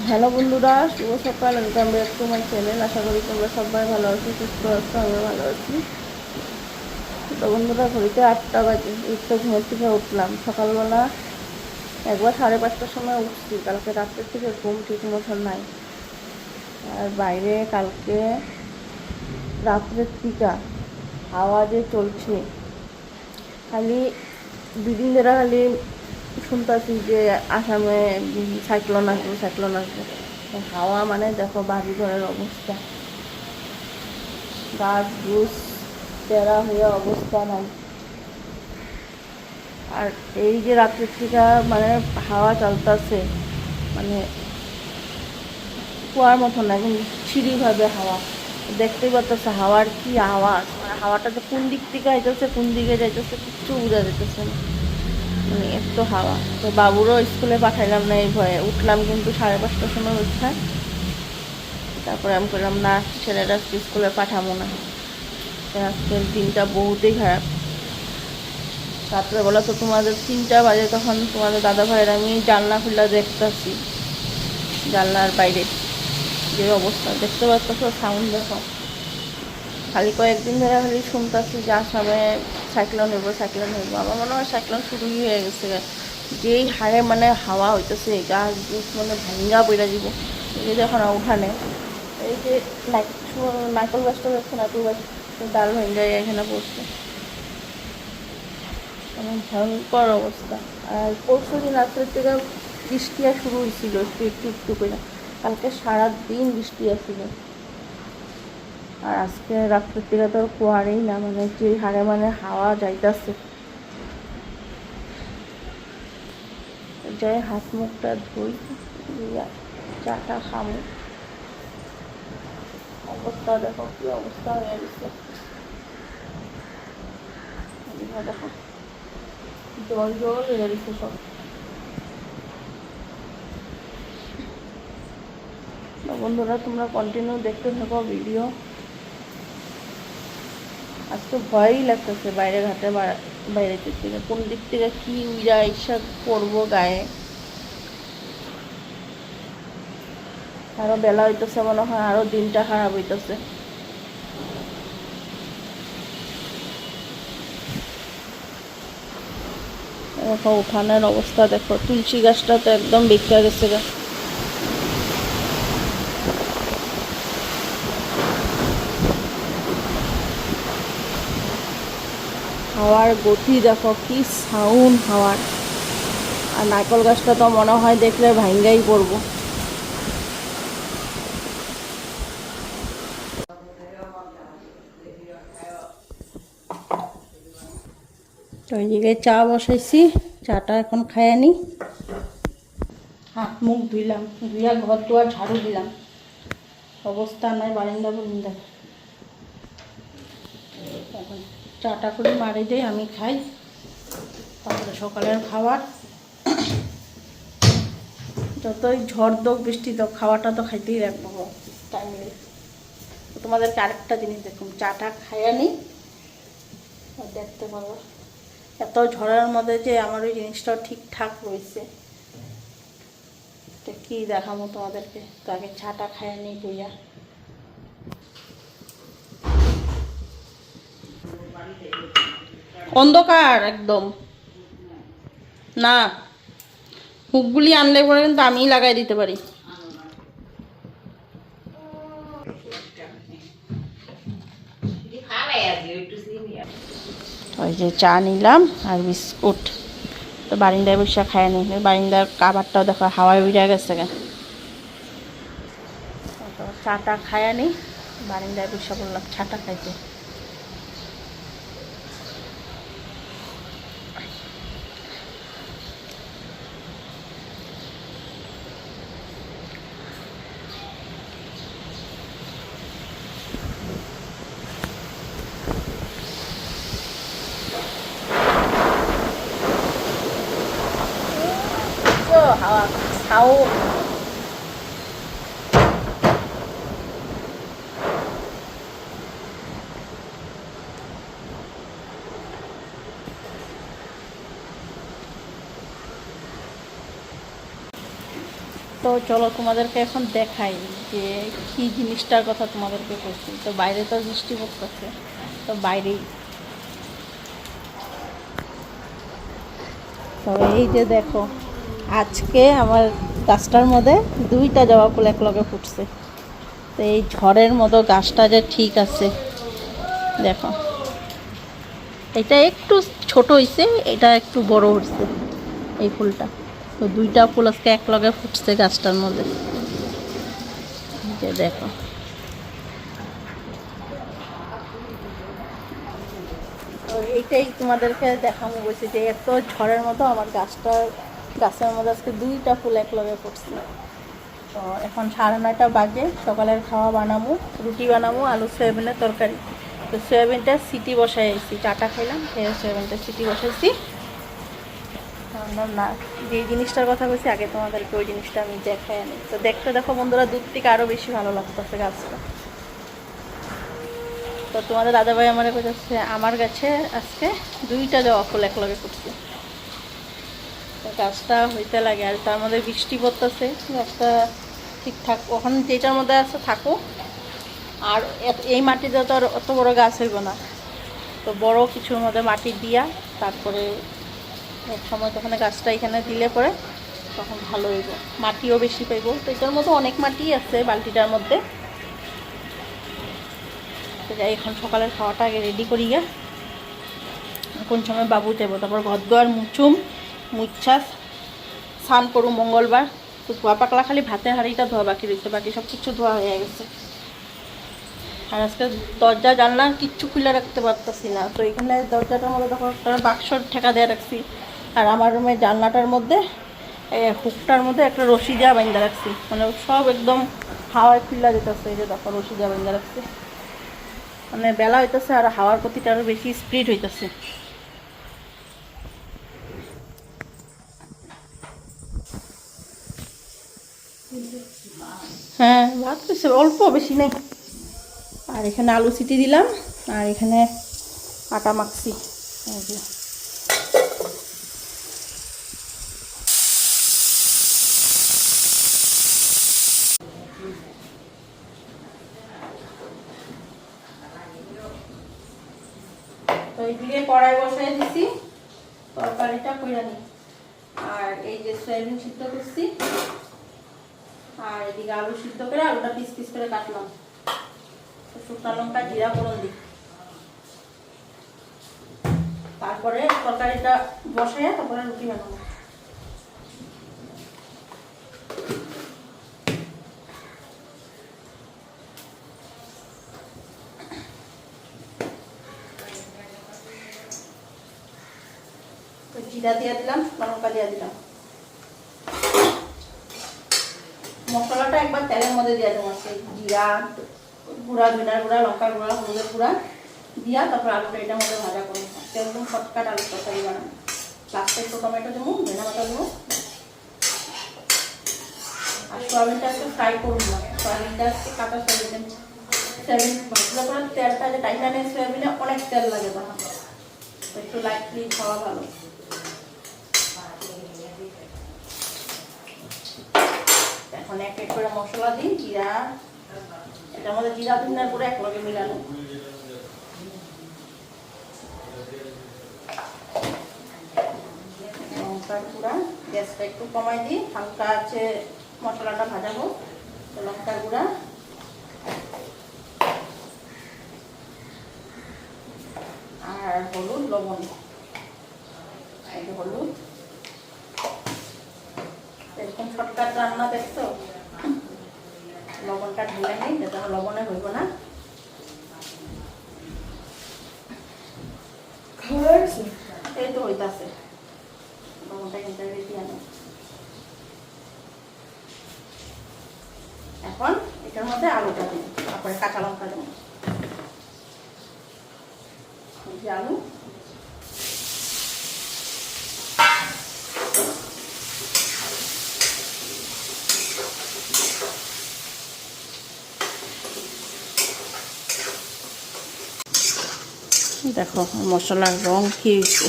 Hello বন্ধুরা, শুভ সকাল। Welcome back to my channel. আশা করি তোমরা সবাই ভালো আছো, সুস্থ আছো, আমিও ভালো আছি। তো বন্ধুরা, ঘড়িতে 8টা বাজে। এই তো ঘুমের থেকে উঠলাম সকালবেলা। একবার 5:30টার সময় উঠছি। কালকে রাত্রের থেকে ঘুম ঠিক মতন নাই। আর বাইরে কালকে রাত্রের থেকে হাওয়া যে চলছে, খালি দুদিন ধরে খালি শুনতেছি যে আসামে সাইক্লোন আসবে। হাওয়া মানে দেখো বাড়ি ঘরের অবস্থা, গাছ গুছ তেরা হয়ে অবস্থা নাই। আর এই যে রাত্রের থেকে মানে হাওয়া চলতেছে, মানে কুয়ার মতো না, কিন্তু সিঁড়িভাবে হাওয়া। দেখতেই পাচ্ছ হাওয়ার কি আওয়াজ, মানে হাওয়াটা যে কোন দিক থেকে আইতেছে কোন দিকে যাইতেছে কিচ্ছু বোঝা যাইতেছে না, মানে এত হাওয়া। তো বাবুরও স্কুলে পাঠাইলাম না এই ভয়ে। উঠলাম কিন্তু 5:30টার সময় উঠা। তারপরে আমি করলাম না, ছেলেটা স্কুলে পাঠাবো না, আজকের দিনটা বহুতই খারাপ। রাত্রেবেলা তো তোমাদের 3টা বাজে, তখন তোমাদের দাদা ভাইয়ের আমি জানলা খুলে দেখতেছি, জানলার বাইরে যে অবস্থা দেখতে পাচ্ছ, সাউন্ড দেখো। খালি কয়েকদিন ধরে খালি শুনতেছি যে আসামে সাইক্লোন হইব। আমার মনে হয় সাইক্লোন শুরুই হয়ে গেছে। যেই হারে মানে হাওয়া হইতেছে, গাছ গুছ মানে ভাঙ্গা পড়া যাব। এই যে এখন উঠানে এই যে নারকল গাছটা দেখছে, নারকল গাছ ডাল ভেঙে এখানে পড়ছে, মানে ভয়ঙ্কর অবস্থা। আর পরশু দিন রাত্রের থেকে বৃষ্টি শুরু হয়েছিল একটু একটু একটু করে। কালকে সারাদিন বৃষ্টি আসছিল। আর আজকে রাত্রের থেকে তো কুয়ারেই না, মানে যে হারে মানে হাওয়া যাইতেছে। যাই হাত মুখটা ধুই, চাটা খামো। অবস্থা দেখো কি অবস্থা হয়ে গেছে, দেখো জল জল হয়ে গেছে সব। বন্ধুরা, তোমরা কন্টিনিউ দেখতে থাকো ভিডিও। আজকে ভয়ই লাগতেছে বাইরে ঘাটে বাইরে থেকে কোন দিক থেকে কি উইরা ইচ্ছা করবো গায়ে। আরো বেলা হইতেছে, মনে হয় আরো দিনটা খারাপ হইতেছে। দেখো উঠানের অবস্থা দেখো, তুলসী গাছটা তো একদম বেঁকে গেছে গা। হাওয়ার গতি দেখো, কি সাউন্ড হাওয়ার। আর নারকল গাছটা তো মনে হয় দেখলে ভাঙ্গাই পড়বো। তো ওইদিকে চা বসাইছি, চাটা এখন খাই আনি। হাত মুখ ধুইলাম, ধুইয়া ঘর দুয়ার ঝাড়ু দিলাম। অবস্থা নাই বারিন্দা বুরিন্দা। এখন চাটা করে মারি দেয়, আমি খাই, তারপরে সকালের খাবার। যতই ঝড় দোক বৃষ্টি দোক, খাওয়াটা তো খাইতেই রাখবো টাইমলি। তোমাদেরকে আরেকটা জিনিস দেখুন, চাটা খাইয়া নিই, দেখতে পাবো এত ঝড়ের মধ্যে যে আমার ওই জিনিসটা ঠিকঠাক রয়েছে। তো কী দেখাবো তোমাদেরকে, তো আগে চাটা খাইয়া নিই কইয়া। অন্ধকার একদম না, হুকগুলি আনলে পরে কিন্তু আমিই লাগাই দিতে পারি। ওই যে চা নিলাম আর বিস্কুট, তো বারিন্দায় বসে খায় নি। বারিন্দার কাবারটাও দেখো হাওয়ায় উড়ে গেছে গা। তো চাটা খায় নি, বারিন্দায় বসে বললাম চাটা খাইতে। হাওয়া খাও। তো তো চলো তোমাদেরকে এখন দেখাই যে কি জিনিসটার কথা তোমাদেরকে বলছি। তো বাইরে তো বৃষ্টি পড়তেছে, তো বাইরেই। তো এই যে দেখো, আজকে আমার গাছটার মধ্যে 2টা জবা ফুল একলগে ফুটছে। তো এই ঝড়ের মতো গাছটা যে ঠিক আছে, দেখো এটা একটু ছোট হয়েছে, এটা একটু বড় হচ্ছে এই ফুলটা। তো 2টা ফুল আজকে একলগে ফুটছে গাছটার মধ্যে, যে দেখো। তো এইটাই তোমাদেরকে দেখাবো বলছি যে এত ঝড়ের মতো আমার গাছের মধ্যে আজকে 2টা ফুল একলগে ফুটছে। তো এখন 9:30 বাজে, সকালের খাওয়া বানাবো, রুটি বানাবো, আলু সয়াবিনের তরকারি। তো সয়াবিনটা সিটি বসাইছি, চাটা খাইলাম, খেয়ে সয়াবিনটা সিটি বসাইছি। না, যে জিনিসটার কথা বলছি আগে তোমাদেরকে ওই জিনিসটা আমি দেখাই আনি। তো দেখতে দেখো বন্ধুরা, দূর থেকে আরও বেশি ভালো লাগতেছে গাছটা। তো তোমাদের দাদাভাই আমার কাছে, আমার গাছে আজকে 2টা জবা ফুল একলগে ফুটছে। তো গাছটা হইতে লাগে, আর তার মধ্যে বৃষ্টি পড়তেছে, গাছটা ঠিকঠাক ওখানে যেটার মধ্যে আছে থাকো। আর এই মাটিতে তো আর অত বড় গাছ হইব না, তো বড় কিছুর মধ্যে মাটি দিয়া তারপরে এক সময় তখন গাছটা এখানে দিলে পরে তখন ভালো হইব, মাটিও বেশি পাইব। তো এটার মধ্যে অনেক মাটি আছে বালতিটার মধ্যে। তো যাই, এখন সকালের খাওয়াটা আগে রেডি করি গিয়া, কোন সময় বাবু যাবো, তারপর ঘর দোয়ার মুচ্ছা স্নান করুন মঙ্গলবার। তো ধোয়া পাকলা, খালি ভাতের হাঁড়িটা ধোয়া বাকি রয়েছে, বাকি সব কিছু ধোয়া হয়ে গেছে। আর আজকে দরজা জানলা কিচ্ছু খুলে রাখতে পারতেছি না। তো এখানে দরজাটার মধ্যে দেখো একটা বাক্সর ঠেকা দিয়ে রাখছি, আর আমার রুমের জানলাটার মধ্যে হুকটার মধ্যে একটা রশি দেওয়া বাইন্দা রাখছি, মানে সব একদম হাওয়ায় খুলে যেতেছে। এই যে দেখো রশি দেওয়া বাইন্দা রাখছি, মানে বেলা হইতেছে আর হাওয়ার গতিটা আরও বেশি স্পিড হইতেছে। হ্যাঁ, ভাত হয়েছে অল্প, বেশি নেই। আর এখানে আলু সিটি দিলাম, আর এখানে আটা মাখছি। তো এইদিকে কড়াই বসাই দিছি, তরকারিটা কইরা নিই। আর এই যে সয়াবিন সিদ্ধ করছি, আর এদিকে আলু সিদ্ধ করে আলুটা পিস পিস করে কাটলাম। শুকনো লঙ্কা জিরা ফোড়ন দিই, তারপরে তরকারিটা বসাই, তারপরে রুটি বানাবো। জিরা দিয়ে দিলাম, শুকনো লঙ্কা দিয়ে দিলাম। মশলাটা একবার তেলের মধ্যে দিয়ে দেবো, জিরা গুঁড়া, ধনিয়ার গুঁড়া, লঙ্কার গুঁড়া, হলুদের গুঁড়া দিয়া তারপর আলুটা এটার মধ্যে ভাজা করবো। একদম শর্টকাট আলু তরকারি বানাবো। লাস্টে একটু টমেটো দেবো, ধনিয়া পাতা দেবো। আর সয়াবিনটা আজকে ফ্রাই করবো না, সয়াবিনটা আজকে কাঁচা সয়াবিন ভাজলে পরে তেলটা যে টাইটা নেই, সয়াবিনে অনেক তেল লাগে তখন, একটু লাইটলি খাওয়া ভালো। এখন এক এক করে মশলা দিই, জিরা, এটার মধ্যে জিরা ধনিয়ার গুঁড়া একলগে মিলানো, লঙ্কার গুঁড়া, গ্যাসটা একটু কমাই দিই, হালকা আছে মশলাটা ভাজাবো। লঙ্কার গুঁড়া আর হলুদ, লবণ, হলুদ। এরকম শর্টকাট রান্না দেখছো, লবণটা ঢেলে নেই, যাতে লবণে হইব না। এই তো হইতাছে, লবণটা কিন্তু রেডি আনো। এখন এটার মধ্যে আলুটা দিই, তারপরে কাঁচা লঙ্কা দেবো। আলু দেখো মশলার রং কি হয়েছে,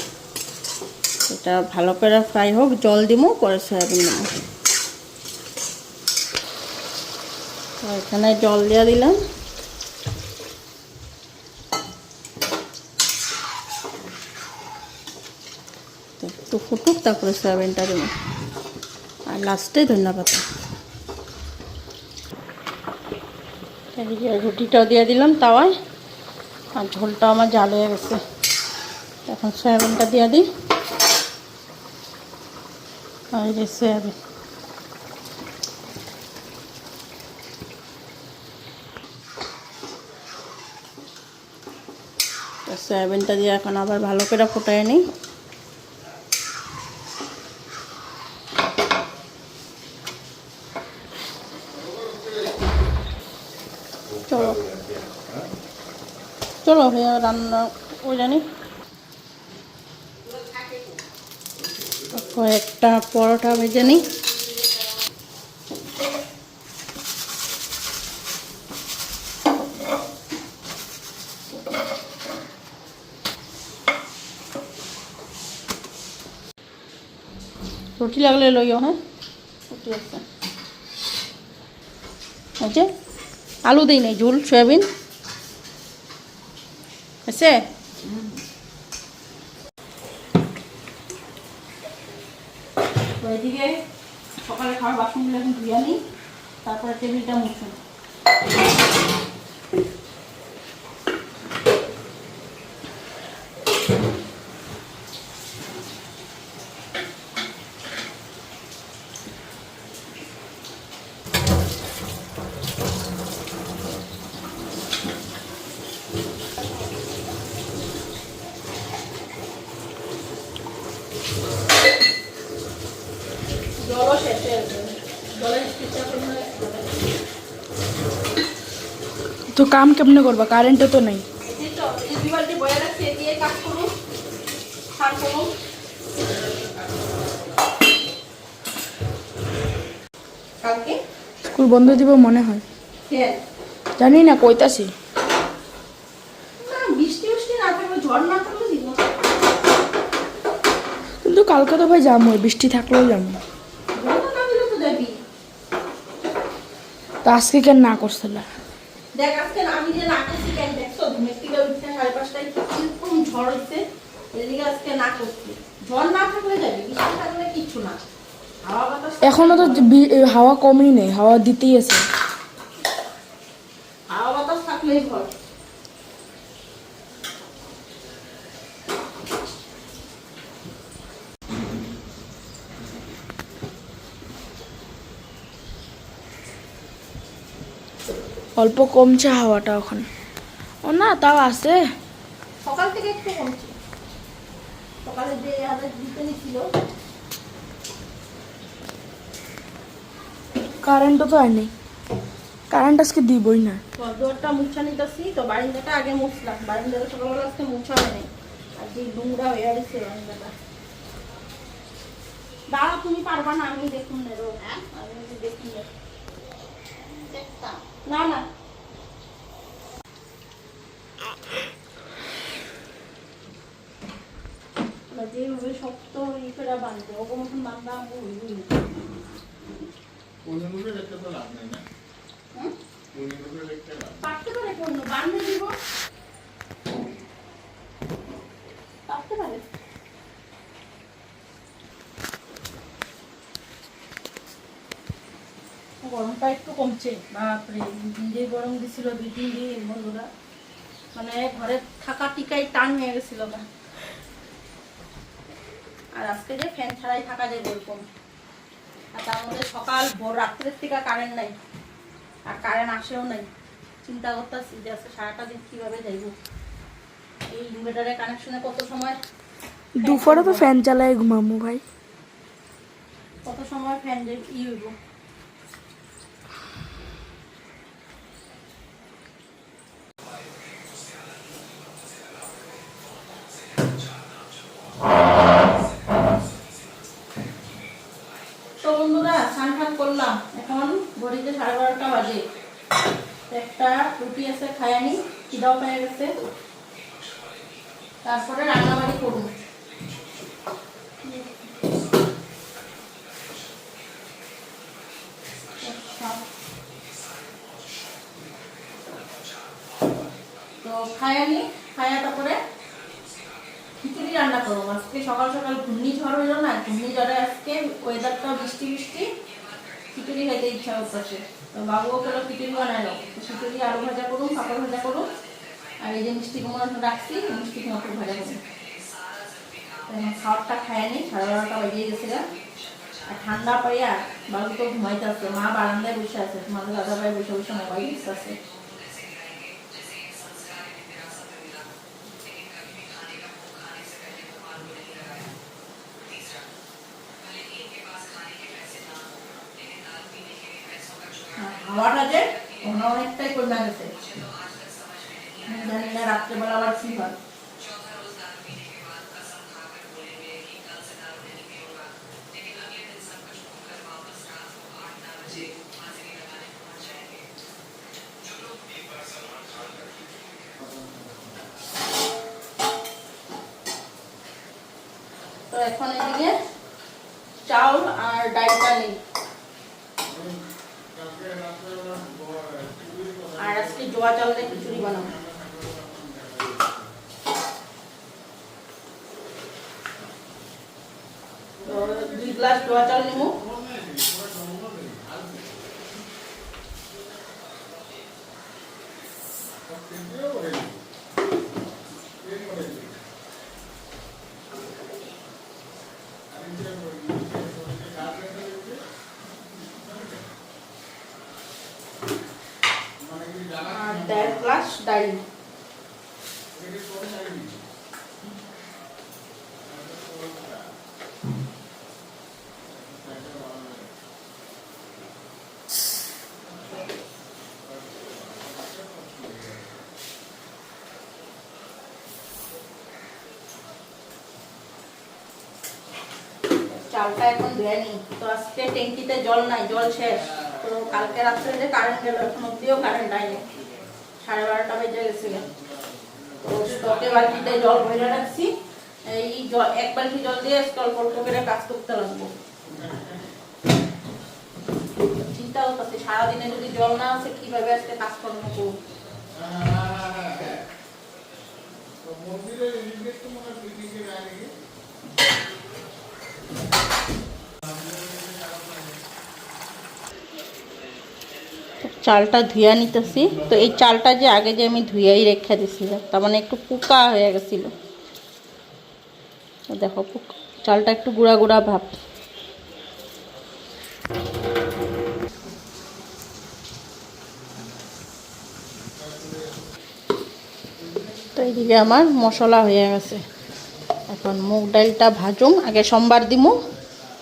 এটা ভালো করে ফ্রাই হোক, জল দিব, পরে সয়াবিন দেবো। এখানে জল দিয়ে দিলাম। একটু ফুটুক, তারপরে সয়াবিনটা দেবো, আর লাস্টে ধনিয়া পাতা। এদিকে রুটিটাও দিয়ে দিলাম তাওয়ায়, আর ঝোলটা আমার জাল হয়ে গেছে। এখন সয়াবিনটা দিয়ে দিই। আর এই যে সয়াবিন, সয়াবিনটা দিয়ে এখন আবার ভালো করে ফুটাই নিই। চলো চলো ভাইয়া রান্না ওই জানি। কয়েকটা পরোটা ভেজে নিই। রুটি লাগলে লইও, হ্যাঁ রুটি আছে। হয়েছে, আলু দিই নাই, ঝোল সয়াবিন আছে। এদিকে সকালে খাওয়ার বাসনগুলো এখন ধুয়ে নিই, তারপরে টেবিলটা মুছুন। জলও শেষ হয়ে গেছে, জলের স্পিডটা পরিমাণে। তো কাম কেমনে করবা, কারেন্টও তো নেই। এই তো এই দুই বালতি বয়ে রাখছি, দিয়ে কাজ করুন, সার করুন। কালকে স্কুল বন্ধ দিব মনে হয়, হ্যাঁ জানি না, কইতাছি। না, বৃষ্টি বৃষ্টি না থাকলে, ঝড় না থাকলে দিব। কিন্তু কালকে তো ভাই যাবো, বৃষ্টি থাকলেও যাবো। ঝড় না দিলে তো যাবি। তো আজকে কেন না করছিল? দেখ আজকে আমি যে না করছি কেন দেখছো, ঘুমের থেকে উঠছে 5:30টায়, কিরকম ঝড় হচ্ছে। এদিকে আজকে না করছি, ঝড় না থাকলে যাবি, বৃষ্টি থাকলে কিচ্ছু না। হাওয়া বাতাস এখনো তো হাওয়া কমই নেই, হাওয়া দিতেই আছে। হাওয়া বাতাস থাকলেই ভয়। অল্প কমছে হাওয়াটা এখন, ও না তাও আছে। সকাল থেকে একটু কমছে, সকালে যে আমাদের দিতে নিছিল। কারেন্টও তো আর নেই, কারেন্ট আজকে দিবই না। ঘরদুয়ারটা মুছা নিতেছি, তো বারিন্দাটা আগে মুছলাম। বারিন্দাটা সকালবেলা আজকে মুছা হয়নি, আর যে নোংরা হয়ে গেছে বারিন্দাটা। দাঁড়া, তুমি পারবা না, আমি দেখুন না রো, হ্যাঁ আমি দেখুন না না। যেভাবে শক্ত ই করে বাঁধবে, ওরকম মতন বান্ধা আমি পারতে পারে, কোনো বান্ধে দিব, পারতে পারে। গরমটা একটু কমছে, বাপরে যে গরম দিছিল 2-3 দিন বন্ধুরা, মানে ঘরে থাকা টিকাই টান হয়ে গেছিল না। আর আজকে যে ফ্যান ছাড়াই থাকা যায় এরকম, আর তার মধ্যে সকাল ভোর রাত্রের থেকে কারেন্ট নাই, আর কারেন্ট আসেও নাই। চিন্তা করতেছি যে আজকে সারাটা দিন কিভাবে যাইব। এই ইনভার্টারের কানেকশনে কত সময়, দুপুরে তো ফ্যান চালায় ঘুমামু ভাই, কত সময় ফ্যান ই হইব। তো বন্ধুরা স্নান টান করলাম, এখন ঘড়িতে 12:30টা বাজে। একটা রুটি আছে, খায়ানি, খিদাও পেয়ে গেছে। তারপরে রান্নাবাড়ি করুন। খায়ানি খায়া তারপরে খিচুড়ি রান্না করবো। আজকে সকাল সকাল ঘূর্ণিঝড় হইলো না, ঘূর্ণিঝড়ে আজকে ওয়েদারটা বৃষ্টি বৃষ্টি, খিচুড়ি খাইতে ইচ্ছা হচ্ছে। তো বাবুও পেলো খিচুড়ি বানালো, খিচুড়ি আলু ভাজা করুন, পাপড় ভাজা করুন, আর এই যে মিষ্টি কুমড়ো রাখছি মিষ্টি কুমড়ো ভাজা করুন। খাওয়ারটা খায়নি, 12:30টা বাজিয়ে গেছিল। আর ঠান্ডা পাইয়া বাবু তো ঘুমাইতে আসছে, মা বারান্দায় বসে আছে, তোমাদের দাদা ভাই বসে বসে মোবাইল দেখতে আছে। হাওয়াটা যে অনেকটাই কমে গেছে, জানি না রাত্রেবেলা আবার কি হয়। তো এখন এদিকে চাউল আর ডালটা নেই, আর আজকে জোয়া চাল দিয়ে খিচুড়ি বানাবো। তো 2 গ্লাস জোয়া চাল নেবো, আর 1.5 গ্লাস ডাল। চালটা এখন ধুয়ে নি। তো আজকে ট্যাঙ্কিতে জল নাই, জল শেষ। তো কালকে রাত্রে যে কারেন্ট গেল, এখন অব্দিও কারেন্ট আইনি, 12:30টা বেজে গেছিল। তো স্টকে বালতিতে জল ভরে রাখছি, এই এক বালতি জল দিয়ে স্টল অল্প করে কাজ করতে লাগবো। চিন্তা হচ্ছে সারাদিনে যদি জল না আসে কিভাবে আজকে কাজকর্ম করবো। চালটা ধুয়া নিতেছি। তো এই চালটা যে আগে যে আমি ধুয়াই রেখে দিছিলাম, তার মানে একটু পোকা হয়ে গেছিল। দেখো চালটা একটু গুঁড়া গুঁড়া ভাব। তো এইদিকে আমার মশলা হয়ে গেছে। এখন মুগ ডালটা ভাজুম, আগে সোমবার দিমু,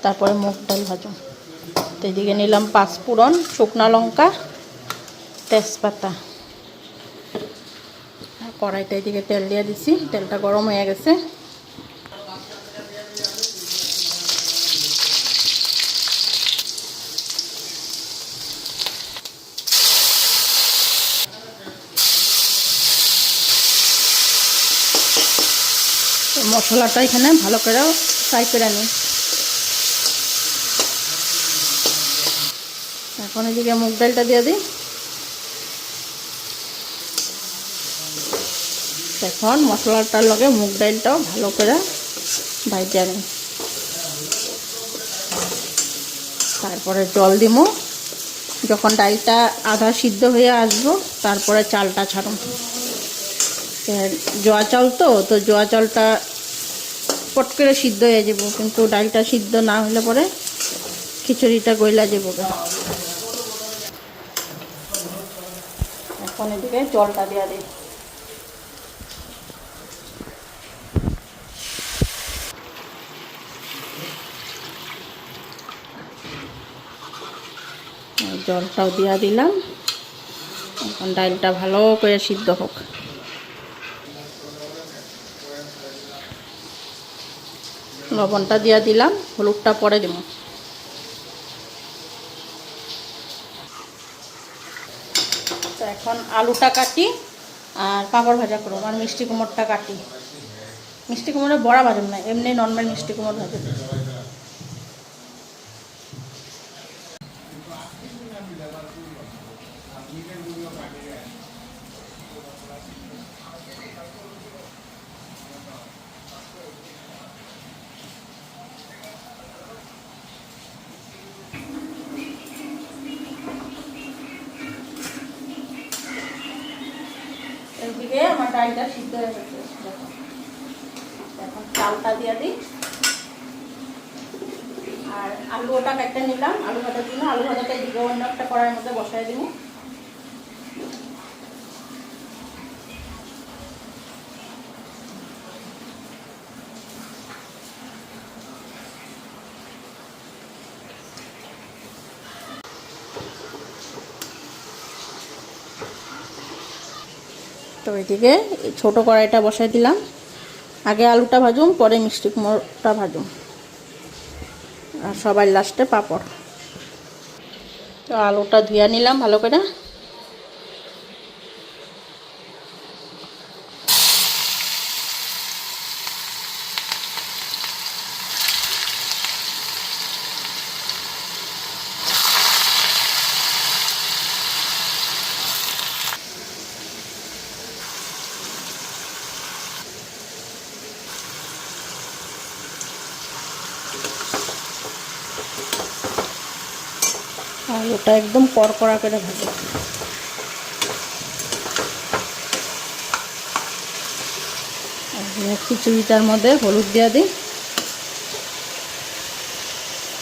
তারপরে মুগ ডাল ভাজুম। তো এইদিকে নিলাম 5 ফোড়ন, শুকনা লঙ্কা, তেজপাতা। কড়াইতে এদিকে তেল দিয়ে দিছি, তেলটা গরম হয়ে গেছে। মশলাটা এখানে ভালো করে ফ্রাই করে নিই। এখন এদিকে মুগ ডালটা দিয়ে দিই। এখন মশলাটার লগে মুগ ডালটাও ভালো করে ভাজা নিই। তারপরে জল দিমু, যখন ডালটা আধা সিদ্ধ হয়ে আসবো তারপরে চালটা ছাড়ুন। জোয়া চাল তো জোয়া চালটা পট করে সিদ্ধ হয়ে যাব, কিন্তু ডালটা সিদ্ধ না হলে পরে খিচুড়িটা গইলা যাব। এখন এদিকে জলটা দেওয়া দিই। জলটাও দিয়া দিলাম। এখন ডালটা ভালো করে সিদ্ধ হোক। লবণটা দিয়া দিলাম, হলুদটা পরে দিব। তো এখন আলুটা কাটি আর পাঁপড় ভাজা করব, আর মিষ্টি কুমড়টা কাটি। মিষ্টি কুমড়ের বড়া ভাজুম না, এমনি নর্মাল মিষ্টি কুমড় ভাজুম। ডালটা সিদ্ধ হয়ে গেছে। দেখো, এখন চালটা দিয়ে দিই। আর আলু ওটা কেটে নিলাম আলু ভাজার জন্য। আলু ভাজাটা দিকে অন্য একটা কড়াইয়ের মধ্যে বসাই দিব। তো এদিকে ছোট কড়াইটা বসাই দিলাম। আগে আলুটা ভাজুম, পরে মিষ্টি কুমড়োটা ভাজুম, আর সবার লাস্টে পাঁপড়। তো আলুটা ধুয়ে নিলাম ভালো করে। আলুটা একদম কড়কড়া করে ভাজো। খিচুড়িটার মধ্যে হলুদ দিয়ে দিই,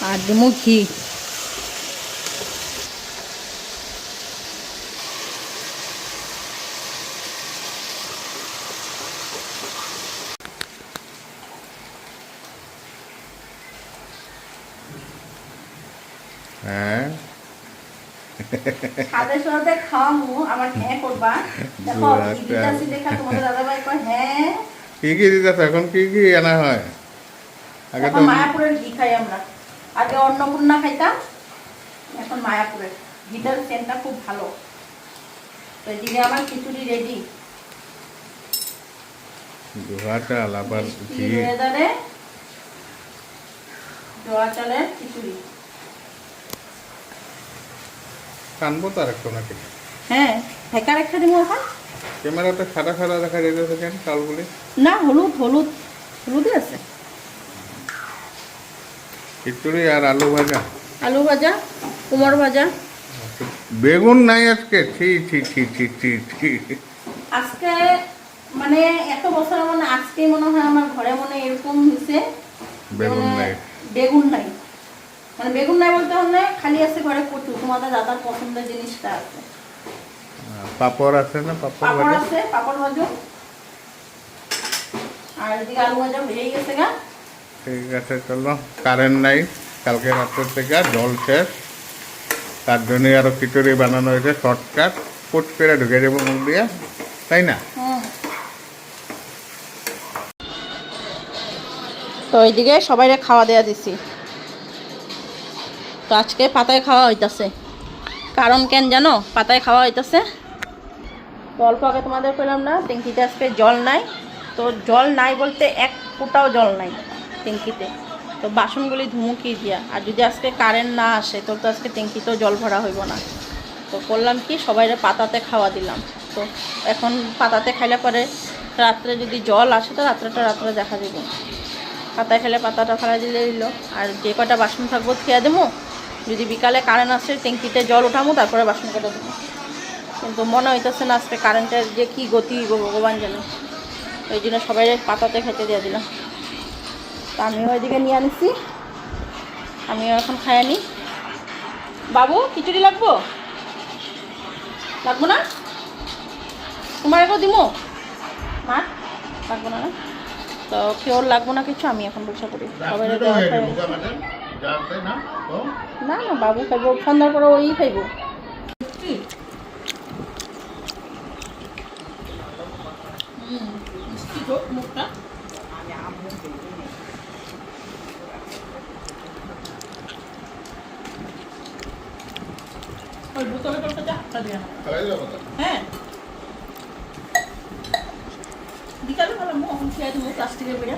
আর দিমু ঘি। হ্যাঁ, সাথে সাথে খাওয়ামু, আমার হ্যাঁ করবা। দেখো দিদিটা দেখা তোমাদের দাদাভাই কয় হ্যাঁ। কি কি দিতেছ এখন? কি কি আনা হয়? আগে তো এখন মায়াপুরের ঘি খাই আমরা। আগে অন্নপূর্ণা খাইতাম, এখন মায়াপুরের ঘিটার সেন্টটা খুব ভালো। তো এদিকে আমার খিচুড়ি রেডি। দুহাটা আলাবার ঘি ওয়েদারে জোয়া চালের খিচুড়ি। টানবো তো আর একটু নাকি? হ্যাঁ, হেঁকা রেখে দিব এখন। ক্যামেরাতে সাদা সাদা দেখা যেতেছে কেন চালগুলি? না, হলুদ হলুদ হলুদই আছে। খিচুড়ি আর আলু ভাজা, আলু ভাজা, কুমড় ভাজা। বেগুন নাই আজকে? ছি ছি ছি ছি ছি ছি। আজকে মানে এত বছর মানে আজকে মনে হয় আমার ঘরে মনে এরকম হয়েছে বেগুন নাই। বেগুন নাই, মানে বেগুন নাই বলতে হলে খালি আছে ঘরে কচু। তোমাদের দাদার পছন্দের জিনিসটা আছে। পাপড় আছে না? পাপড় পাপড় ভাজা আছে, পাপড় ভাজো। আর এদিকে আলু ভাজা হয়েই গেছে গা। ঠিক আছে, চলো। কারেন্ট নাই, কালকে রাত্রের থেকে জল শেষ, তার জন্য আরো খিচুড়ি বানানো হয়েছে শর্টকাট, পুট করে ঢুকে যাবো মুখ দিয়ে, তাই না? তো এইদিকে সবাইরে খাওয়া দেওয়া দিছি। তো আজকে পাতায় খাওয়া হইতাছে। কারণ কেন জানো পাতায় খাওয়া হইতাছে? তো অল্প আগে তোমাদের পেলাম না, ট্যাঙ্কিতে আজকে জল নাই। তো জল নাই বলতে এক ফোঁটাও জল নাই ট্যাঙ্কিতে। তো বাসনগুলি ধুমুকি দিয়া, আর যদি আজকে কারেন্ট না আসে তো তো আজকে ট্যাঙ্কিতেও জল ভরা হইব না। তো করলাম কি, সবাইরে পাতাতে খাওয়া দিলাম। তো এখন পাতাতে খাইলে পরে রাত্রে যদি জল আসে তো রাত্রে দেখা যাবে। পাতায় খেলে পাতাটা ফেলা দিলে দিল, আর যে কটা বাসন থাকবো খেয়ে দেবো। যদি বিকালে কারেন্ট আসে ট্যাঙ্কিতে জল উঠাবো, তারপরে বাসন কটা দেবো। কিন্তু মনে হইতেছে না আজকে কারেন্টের যে কী গতি ভগবান জানে। ওই জন্য সবাই পাতাতে খেতে দিয়ে দিলাম। তো আমিও ওইদিকে নিয়ে আনিছি, আমিও এখন খাই আনি। বাবু খিচুড়ি লাগবো? লাগবো না? তোমার একও দিমো মা? লাগবো না? তো কেউ লাগবো না কিছু, আমি এখন বসে করি সবাই। না না, বাবু খাইব, সন্ধ্যার পরে ওই খাইব। মুখটা ওই বোতলে টোলটাতে হাতটা দিয়ে না। হ্যাঁ, বিকালে ভালো মুখ খেয়ে দেবো প্লাস্টিকের বেড়া।